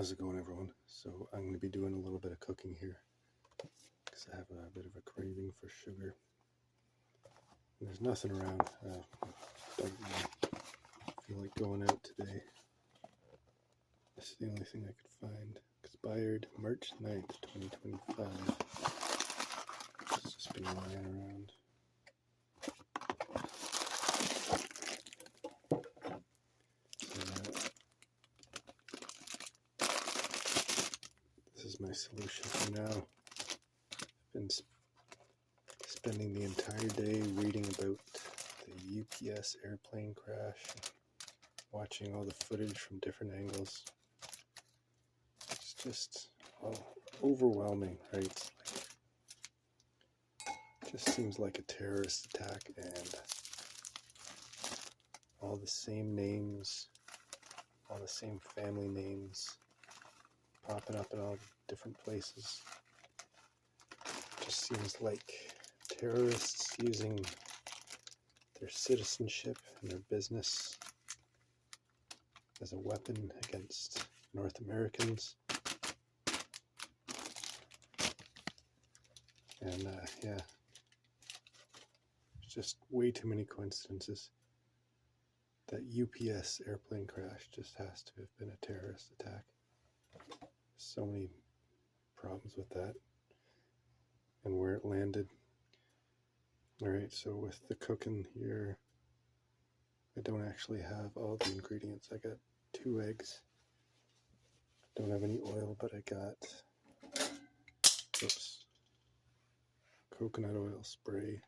How's it going, everyone? So I'm going to be doing a little bit of cooking here because I have a bit of a craving for sugar. And there's nothing around. Don't really feel like going out today. This is the only thing I could find. Expired March 9th, 2025. It's just been lying around. This is my solution for now. I've been spending the entire day reading about the UPS airplane crash, watching all the footage from different angles. It's just overwhelming, right? It just seems like a terrorist attack, and all the same names, all the same family names popping up in all different places. It just seems like terrorists using their citizenship and their business as a weapon against North Americans. And yeah, it's just way too many coincidences. That UPS airplane crash just has to have been a terrorist attack. So many problems with that and where it landed. Alright, so with the cooking here, I don't actually have all the ingredients. I got 2 eggs. Don't have any oil, but I got coconut oil spray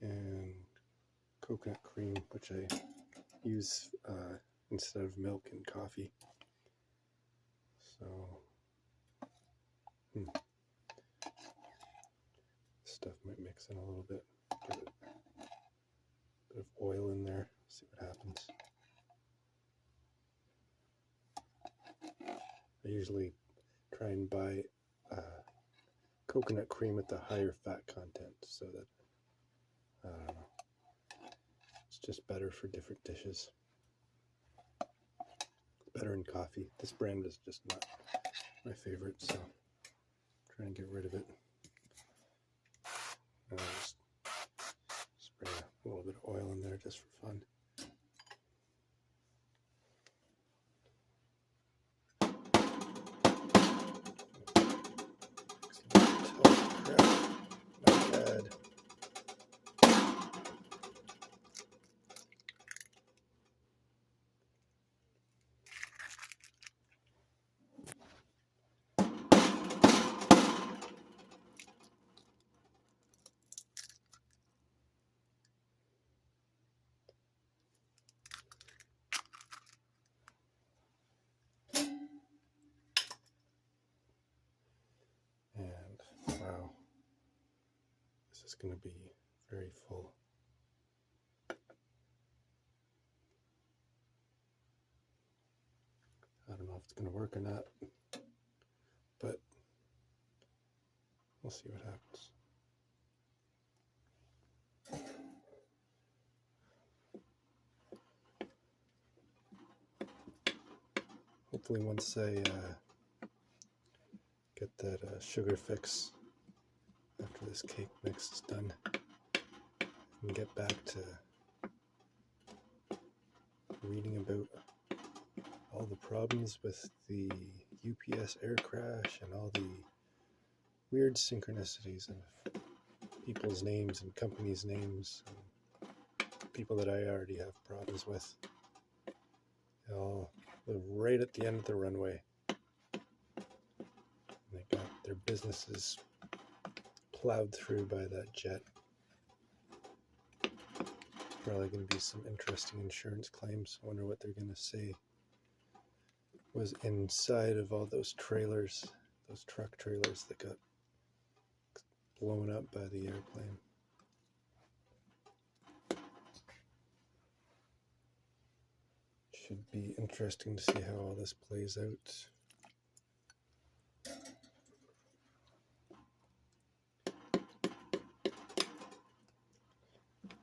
and coconut cream, which I use instead of milk in coffee. So stuff might mix in a little bit. Give it a bit of oil in there. See what happens. I usually try and buy coconut cream with the higher fat content, so that I don't know, it's just better for different dishes. Better in coffee. This brand is just not my favorite, so I'm trying to get rid of it. Just spray a little bit of oil in there just for fun. Not bad. And wow, this is going to be very full. I don't know if it's going to work or not, but we'll see what happens. Hopefully once I get that sugar fix after this cake mix is done, I can get back to reading about all the problems with the UPS air crash and all the weird synchronicities of people's names and companies' names and people that I already have problems with. They all live right at the end of the runway. And they got their businesses plowed through by that jet. Probably going to be some interesting insurance claims. I wonder what they're going to say was inside of all those trailers, those truck trailers that got blown up by the airplane. Should be interesting to see how all this plays out.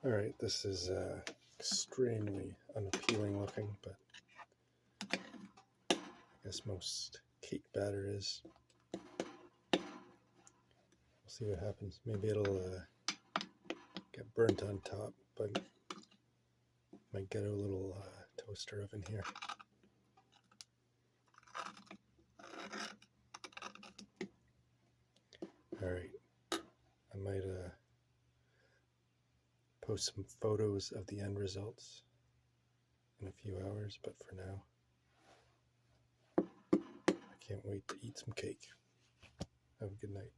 Alright, this is extremely unappealing looking, but I as most cake batter is. We'll see what happens. Maybe it'll get burnt on top, but might get a little toaster oven here. All right, I might post some photos of the end results in a few hours, but for now, I can't wait to eat some cake. Have a good night.